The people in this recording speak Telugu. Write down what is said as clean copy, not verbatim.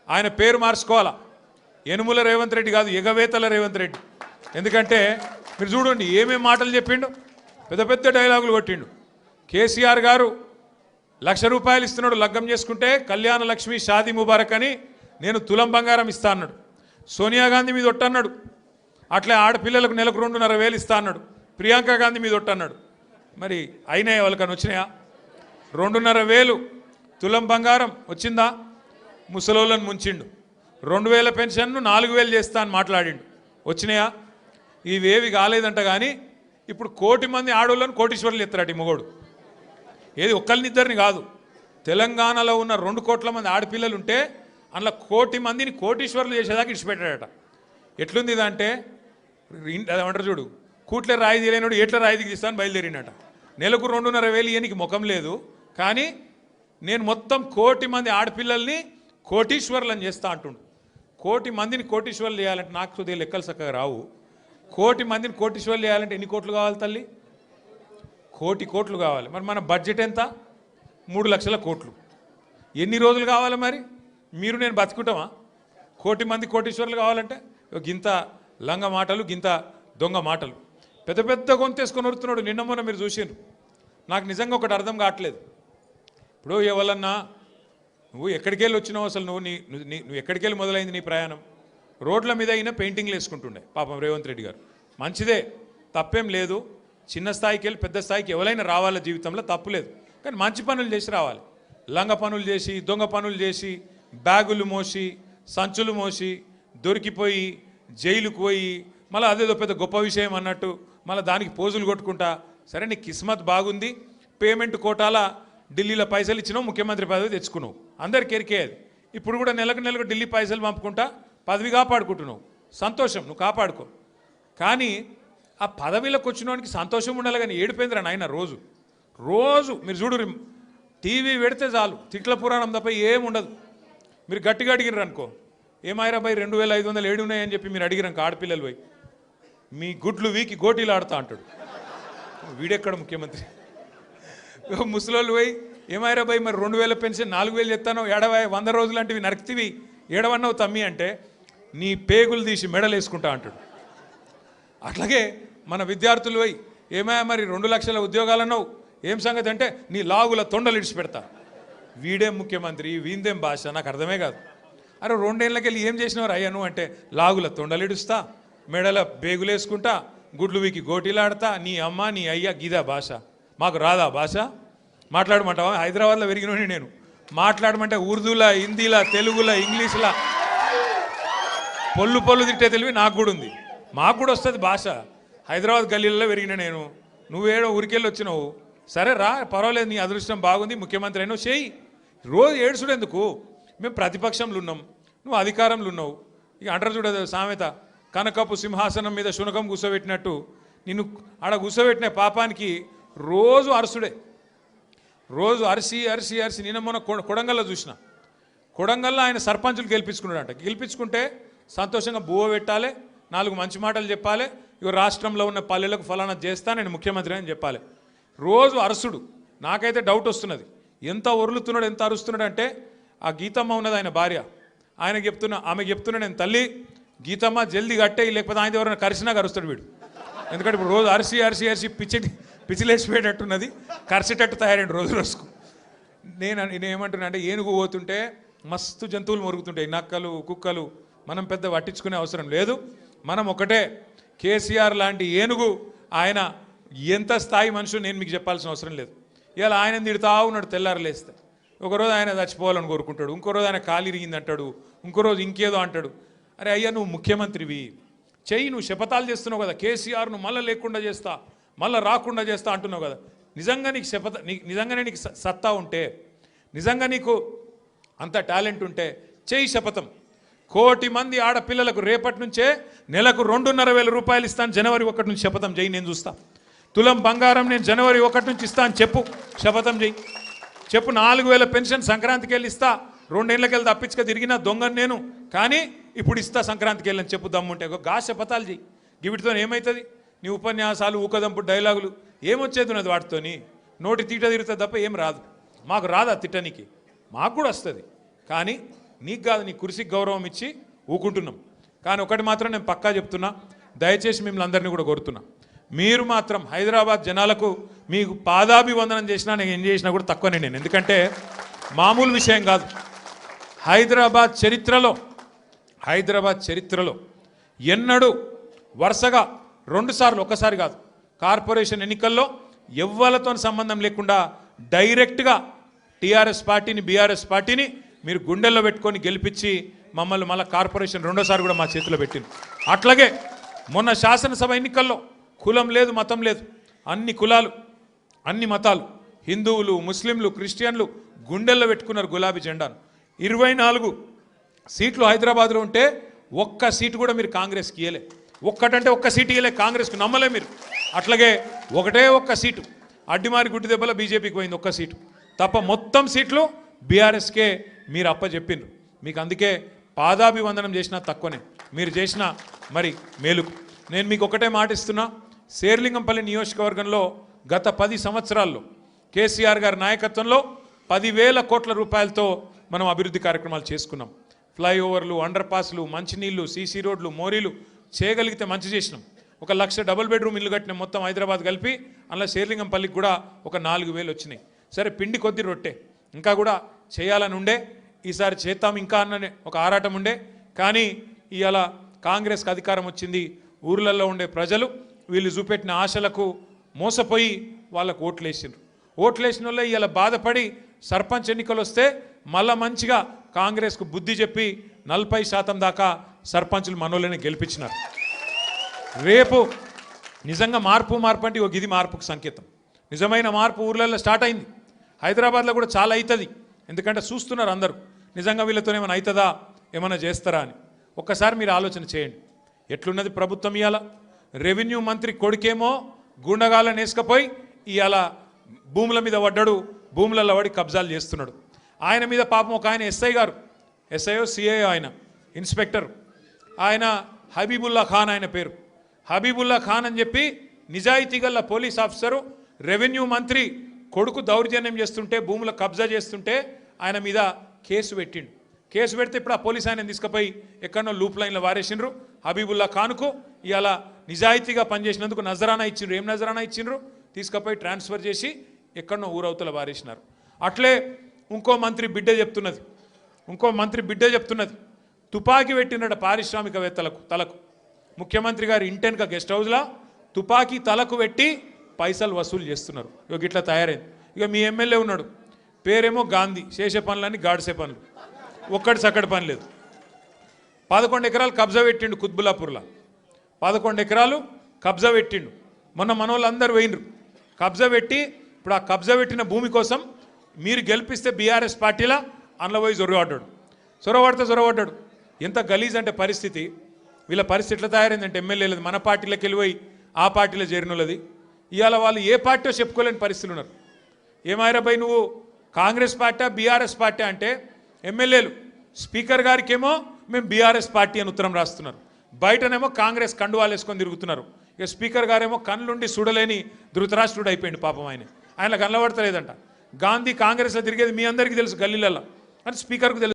ఆయన పేరు మార్చుకోవాలా. యనుమల రేవంత్ రెడ్డి కాదు, ఎగవేతల రేవంత్ రెడ్డి. ఎందుకంటే మీరు చూడండి ఏమేమి మాటలు చెప్పిండు, పెద్ద పెద్ద డైలాగులు కొట్టిండు. కేసీఆర్ గారు ₹1,00,000 ఇస్తున్నాడు, లగ్గం చేసుకుంటే కళ్యాణ లక్ష్మి షాదీ ముబారక్ అని నేను తులం బంగారం ఇస్తా అన్నాడు. సోనియా గాంధీ మీద ఒట్టన్నాడు, అట్లే ఆడపిల్లలకు నెలకు 2,500 ఇస్తా అన్నాడు. ప్రియాంక గాంధీ మీద ఒట్టన్నాడు. మరి అయినాయి వాళ్ళకని వచ్చినాయా? 2,500 తులం బంగారం వచ్చిందా? ముసలోళ్ళని ముంచిండు. 2,000 పెన్షన్ను 4,000 చేస్తా అని మాట్లాడిండు. వచ్చినాయా? ఇవేవి కాలేదంట. కానీ ఇప్పుడు 1 కోటి మంది ఆడోళ్ళని కోటీశ్వర్లు ఎత్తారట ఈ మొగోడు. ఏది ఒక్కరినిద్దరిని కాదు, తెలంగాణలో ఉన్న 2 కోట్ల మంది ఆడపిల్లలు ఉంటే అందులో 1 కోటి మందిని కోటీశ్వర్లు చేసేదాకా ఇడిచిపెట్టాడట. ఎట్లుంది ఇదంటే అదేమంటారు చూడు, కూట్లే రాయి తీయలేనోడు ఎట్లా రాయి దిగిస్తాను బయలుదేరినట. నెలకు 2,500 ఇయనికి ముఖం లేదు. కానీ నేను మొత్తం 1 కోటి మంది ఆడపిల్లల్ని కోటీశ్వర్లను చేస్తా అంటుండు. 1 కోటి మందిని కోటీశ్వర్లు చేయాలంటే నాకు కొద్దిగా లెక్కలు చక్కగా రావు. 1 కోటి మందిని కోటీశ్వర్లు చేయాలంటే ఎన్ని కోట్లు కావాలి తల్లి? 1 కోటి కోట్లు కావాలి. మరి మన బడ్జెట్ ఎంత? 3 లక్షల కోట్లు. ఎన్ని రోజులు కావాలి మరి? మీరు నేను బతుకుంటామా 1 కోటి మంది కోటీశ్వర్లు కావాలంటే? గింత లంగ మాటలు, గింత దొంగ మాటలు, పెద్ద పెద్ద గొంతేసుకొని వరుతున్నాడు. నిన్న మొన్న మీరు చూసిండ్రు. నాకు నిజంగా ఒకటి అర్థం కావట్లేదు. ఇప్పుడు ఎవరన్నా నువ్వు ఎక్కడికి వెళ్ళి వచ్చినావు, అసలు నువ్వు ఎక్కడికి వెళ్ళి మొదలైంది నీ ప్రయాణం? రోడ్ల మీద అయినా పెయింటింగ్లు వేసుకుంటుండే పాపం రేవంత్ రెడ్డి గారు. మంచిదే, తప్పేం లేదు. చిన్న స్థాయికి వెళ్ళి పెద్ద స్థాయికి ఎవరైనా రావాల జీవితంలో, తప్పులేదు. కానీ మంచి పనులు చేసి రావాలి. లంగ పనులు చేసి, దొంగ పనులు చేసి, బ్యాగులు మోసి, సంచులు మోసి, దొరికిపోయి జైలుకు పోయి మళ్ళీ అదేదో పెద్ద గొప్ప విషయం అన్నట్టు మళ్ళీ దానికి పోజులు కొట్టుకుంటా. సరే నీ కిస్మత్ బాగుంది, పేమెంట్ కోటాల ఢిల్లీలో పైసలు ఇచ్చినావు, ముఖ్యమంత్రి పదవి తెచ్చుకున్నావు, అందరికి ఎరికేది. ఇప్పుడు కూడా నెలకు ఢిల్లీ పైసలు పంపుకుంటా పదవి కాపాడుకుంటున్నావు. సంతోషం, నువ్వు కాపాడుకో. కానీ ఆ పదవిలోకి వచ్చినోనికి సంతోషం ఉండాలి. కానీ ఏడిపోయిందిరా నాయన. రోజు మీరు చూడు, టీవీ పెడితే చాలు తిట్ల పురాణం తప్ప ఏముండదు. మీరు గట్టిగా అడిగినారు అనుకో, ఏమాయిరా బై 2,500 ఏడు ఉన్నాయని చెప్పి మీరు అడిగినాక ఆడపిల్లలు పోయి మీ గుడ్లు వీకి గోటీలు ఆడుతా అంటాడు. వీడెక్కడ ముఖ్యమంత్రి? ముసలోళ్ళు పోయి ఏమాయిరా బై మరి 2,000 పెన్షన్ 4,000 చెప్తాను, 100 రోజులు అంటే నరికితివి ఏడవన్నావు తమ్మి అంటే నీ పేగులు తీసి మెడలు వేసుకుంటా అంటాడు. అట్లాగే మన విద్యార్థులు పోయి ఏమాయా మరి 2 లక్షల ఉద్యోగాలు అన్నావు, ఏం సంగతి అంటే నీ లాగుల తొండలు ఇడిచి పెడతా. వీడేం ముఖ్యమంత్రి, వీందేం భాష, నాకు అర్థమే కాదు. అరే 2 ఏళ్ళకి వెళ్ళి ఏం చేసినవారు అయ్యా నువ్వు అంటే, లాగుల తొండలు ఇడుస్తా, మెడల బేగులేసుకుంటా, గుడ్లు వీకి గోటీలాడతా, నీ అమ్మ నీ అయ్యా గీదా భాష. మాకు రాదా భాష? మాట్లాడమంటావా? హైదరాబాద్లో పెరిగినోని నేను. మాట్లాడమంటే ఉర్దూలా, హిందీలా, తెలుగులా, ఇంగ్లీష్లా పొల్లు తిట్టే తెలివి నాకు కూడా ఉంది. మాకు కూడా వస్తుంది భాష. హైదరాబాద్ గల్లీలలో పెరిగిన నేను. నువ్వేడో ఊరికెళ్ళి వచ్చినావు. సరే రా, పర్వాలేదు, నీ అదృష్టం బాగుంది, ముఖ్యమంత్రి అయినావు, చేయి. రోజు ఏడుచుడు ఎందుకు? మేము ప్రతిపక్షంలో ఉన్నాం, నువ్వు అధికారంలో ఉన్నావు. ఇక అంటారు చూడదు సామెత, కనకపు సింహాసనం మీద శునకం కూర్చోబెట్టినట్టు నిన్ను ఆడ కూర్చోబెట్టిన పాపానికి రోజు అరసుడే. రోజు అరిసి నిన్న మొన్న కొడంగల్లో చూసిన. కొడంగల్లో ఆయన సర్పంచులు గెలిపించుకున్నాడంట. గెలిపించుకుంటే సంతోషంగా బువ్వ పెట్టాలి, 4 మంచి మాటలు చెప్పాలి. ఇక రాష్ట్రంలో ఉన్న పల్లెలకు ఫలానా చేస్తా, నేను ముఖ్యమంత్రి అని చెప్పాలి. రోజు అరుసుడు. నాకైతే డౌట్ వస్తున్నది, ఎంత ఒరులుతున్నాడు, ఎంత అరుస్తున్నాడు అంటే, ఆ గీతమ్మ ఉన్నది ఆయన భార్య, ఆమె చెప్తున్నా నేను తల్లి గీతమ్మ జల్దీ కట్టే, లేకపోతే ఆయన ఎవరైనా కరిసినా కరుస్తాడు వీడు. ఎందుకంటే ఇప్పుడు రోజు అరిసి పిచ్చిలేసిపోయేటట్టున్నది, కరిసేటట్టు తయారైంది రోజుకు. నేనేమంటున్నా అంటే, ఏనుగు పోతుంటే మస్తు జంతువులు మొరుగుతుంటాయి, నక్కలు, కుక్కలు. మనం పెద్ద పట్టించుకునే అవసరం లేదు. మనం ఒకటే, కేసీఆర్ లాంటి ఏనుగు ఆయన ఎంత స్థాయి మనుషులు నేను మీకు చెప్పాల్సిన అవసరం లేదు. ఇవాళ ఆయన తిడుతా ఉన్నాడు తెల్లారలేస్తే. ఒకరోజు ఆయన చచ్చిపోవాలని కోరుకుంటాడు, ఇంకో రోజు ఆయన కాలు ఇరిగింది అంటాడు, ఇంకో రోజు ఇంకేదో అంటాడు. అరే అయ్యా, నువ్వు ముఖ్యమంత్రివి, చెయ్యి. నువ్వు శపథాలు చేస్తున్నావు కదా, కేసీఆర్ను మళ్ళీ లేకుండా చేస్తా, మళ్ళీ రాకుండా చేస్తా అంటున్నావు కదా. నిజంగా నీకు నిజంగానే నీకు సత్తా ఉంటే, నిజంగా నీకు అంత టాలెంట్ ఉంటే చెయ్యి శపథం. 1 కోటి మంది ఆడపిల్లలకు రేపటి నుంచే నెలకు 2,500 ఇస్తాను, జనవరి 1 నుంచి శపథం చేయి, నేను చూస్తా. తులం బంగారం నేను జనవరి 1 నుంచి ఇస్తాను చెప్పు, శపథం చేయి. చెప్పు 4,000 పెన్షన్ సంక్రాంతికి వెళ్ళి ఇస్తా, 2 ఏళ్ళకి వెళ్ళి తప్పించుక తిరిగిన దొంగను నేను, కానీ ఇప్పుడు ఇస్తా సంక్రాంతికి వెళ్ళని చెప్పు దమ్ముంటే. గా శపథాలు చేయి. వీటితో ఏమవుతుంది? నీ ఉపన్యాసాలు, ఊకదంపు డైలాగులు ఏమొచ్చేది ఉన్నది వాటితోని? నోటి తీట తిరుగుతుంది తప్ప ఏం రాదు. మాకు రాదా తిట్టనికి? మాకు కూడా వస్తుంది. కానీ నీకు కాదు, నీ కుర్చీకి గౌరవం ఇచ్చి ఊకుంటున్నాం. కానీ ఒకటి మాత్రం నేను పక్కా చెప్తున్నా, దయచేసి మిమ్మల్ని అందరినీ కూడా కోరుతున్నా, మీరు మాత్రం హైదరాబాద్ జనాలకు మీకు పాదాభివందనం చేసినా నేను ఏం చేసినా కూడా తక్కువనే నేను. ఎందుకంటే మామూలు విషయం కాదు. హైదరాబాద్ చరిత్రలో ఎన్నడూ వరుసగా 2 సార్లు, ఒక్కసారి కాదు, కార్పొరేషన్ ఎన్నికల్లో ఎవ్వలతో సంబంధం లేకుండా డైరెక్ట్గా టీఆర్ఎస్ పార్టీని, బీఆర్ఎస్ పార్టీని మీరు గుండెల్లో పెట్టుకొని గెలిపించి మమ్మల్ని మళ్ళీ కార్పొరేషన్ 2సారి కూడా మా చేతిలో పెట్టింది. అట్లాగే మొన్న శాసనసభ ఎన్నికల్లో కులం లేదు, మతం లేదు, అన్ని కులాలు, అన్ని మతాలు, హిందువులు, ముస్లింలు, క్రిస్టియన్లు గుండెల్లో పెట్టుకున్నారు గులాబీ జెండాను. 24 సీట్లు హైదరాబాద్లో ఉంటే ఒక్క సీటు కూడా మీరు కాంగ్రెస్కి ఇయ్యలే. ఒక్కటంటే ఒక్క సీటు ఇయ్యలే కాంగ్రెస్కి, నమ్మలే మీరు. అట్లాగే ఒక్క సీటు అడ్డిమారి గుడ్డి దెబ్బల బీజేపీకి పోయింది, ఒక్క సీటు తప్ప మొత్తం సీట్లు బీఆర్ఎస్కే మీరు అప్పచెప్పిండ్రు. మీకు అందుకే పాదాభివందనం చేసినా తక్కువనే, మీరు చేసిన మరి మేలుకు. నేను మీకు ఒకటే మాట ఇస్తున్నా, శేర్లింగంపల్లి నియోజకవర్గంలో గత 10 సంవత్సరాల్లో కేసీఆర్ గారి నాయకత్వంలో 10,000 కోట్ల రూపాయలతో మనం అభివృద్ధి కార్యక్రమాలు చేసుకున్నాం. ఫ్లైఓవర్లు, అండర్ పాస్లు, మంచినీళ్లు, సీసీ రోడ్లు, మోరీలు చేయగలిగితే మంచి చేసినాం. 1 లక్ష డబుల్ బెడ్రూమ్ ఇల్లు కట్టిన మొత్తం హైదరాబాద్ కలిపి, అందులో శేర్లింగంపల్లికి కూడా ఒక 4,000 వచ్చినాయి. సరే పిండి కొద్ది రొట్టె, ఇంకా కూడా చేయాలని ఉండే, ఈసారి చేద్దాం ఇంకా అన్ననే ఒక ఆరాటం ఉండే. కానీ ఇవాళ కాంగ్రెస్కి అధికారం వచ్చింది, ఊర్లలో ఉండే ప్రజలు వీళ్ళు చూపెట్టిన ఆశలకు మోసపోయి వాళ్ళకు ఓట్లేసిండ్రు. ఓట్లేసిన వాళ్ళే ఇవాళ బాధపడి సర్పంచ్ ఎన్నికలు వస్తే మళ్ళా మంచిగా కాంగ్రెస్కు బుద్ధి చెప్పి 40% దాకా సర్పంచులు మనోళ్ళని గెలిపించినారు. రేపు నిజంగా మార్పు అంటే ఒక ఇది మార్పుకు సంకేతం. నిజమైన మార్పు ఊర్లలో స్టార్ట్ అయింది. హైదరాబాద్లో కూడా చాలా అవుతుంది, ఎందుకంటే చూస్తున్నారు అందరూ నిజంగా వీళ్ళతో ఏమైనా అవుతుందా, ఏమైనా చేస్తారా అని. ఒక్కసారి మీరు ఆలోచన చేయండి, ఎట్లున్నది ప్రభుత్వం. ఇవాళ రెవెన్యూ మంత్రి కొడుకేమో గుండగాలను వేసుకపోయి ఇవాళ భూముల మీద పడ్డాడు, భూములలో పడి కబ్జాలు చేస్తున్నాడు. ఆయన మీద పాపం ఒక ఆయన ఎస్ఐ గారు, ఎస్ఐఓ సిఐఓ, ఆయన ఇన్స్పెక్టర్, ఆయన హబీబుల్లా ఖాన్, ఆయన పేరు హబీబుల్లా ఖాన్ అని చెప్పి నిజాయితీ గల పోలీస్ ఆఫీసరు రెవెన్యూ మంత్రి కొడుకు దౌర్జన్యం చేస్తుంటే, భూముల కబ్జా చేస్తుంటే ఆయన మీద కేసు పెట్టిండు. కేసు పెడితే ఇప్పుడు ఆ పోలీస్ ఆయన తీసుకుపోయి ఎక్కడో లూప్ లైన్లో వారేసిండ్రు. హబీబుల్లా ఖాన్కు ఇవాళ నిజాయితీగా పనిచేసినందుకు నజరానా ఇచ్చిండ్రు. ఏం నజరానా ఇచ్చిండ్రు? తీసుకుపోయి ట్రాన్స్ఫర్ చేసి ఎక్కడో ఊరవతల వారేసినారు. అట్లే ఇంకో మంత్రి బిడ్డ చెప్తున్నది, తుపాకీ పెట్టినట పారిశ్రామికవేత్తలకు తలకు. ముఖ్యమంత్రి గారి ఇంటెన్క గెస్ట్ హౌస్లో తుపాకీ తలకు పెట్టి పైసలు వసూలు చేస్తున్నారు. ఇక ఇట్లా తయారైంది. ఇక మీ ఎమ్మెల్యే ఉన్నాడు, పేరేమో గాంధీ, చేసే పనులని గాడిసే పనులు, ఒక్కటి చక్కటి పని లేదు. 11 ఎకరాలు కబ్జా పెట్టిండు కుత్బుల్లాపూర్లో, 11 ఎకరాలు కబ్జా పెట్టిండు. మొన్న మనోళ్ళందరూ పోయినరు కబ్జా పెట్టి. ఇప్పుడు ఆ కబ్జా పెట్టిన భూమి కోసం మీరు గెలిపిస్తే బీఆర్ఎస్ పార్టీలా అందులో పోయి చొరవడ్డాడు. ఎంత గలీజ్ అంటే పరిస్థితి, వీళ్ళ పరిస్థితి ఎట్లా తయారైందంటే ఎమ్మెల్యేలది మన పార్టీలోకి వెళ్ళిపోయి ఆ పార్టీలో చేరినోళ్ళది. ఇవాళ వాళ్ళు ఏ పార్టీ చెప్పుకోలేని పరిస్థితులు ఉన్నారు. ఏమాయిరాబాయ్ నువ్వు కాంగ్రెస్ పార్టీ బీఆర్ఎస్ పార్టీ అంటే ఎమ్మెల్యేలు స్పీకర్ గారికేమో మేము బీఆర్ఎస్ పార్టీ అని ఉత్తరం రాస్తున్నారు, బయటనేమో కాంగ్రెస్ కండువాలు వేసుకొని తిరుగుతున్నారు. ఇక స్పీకర్ గారేమో కళ్ళుండి చూడలేని ధృతరాష్ట్రుడు అయిపోయింది పాపం. ఆయన కనబడతలేదంట. గాంధీ కాంగ్రెస్లో తిరిగేది మీ అందరికీ తెలుసు, గల్లీలలో అని స్పీకర్కు తెలుసు.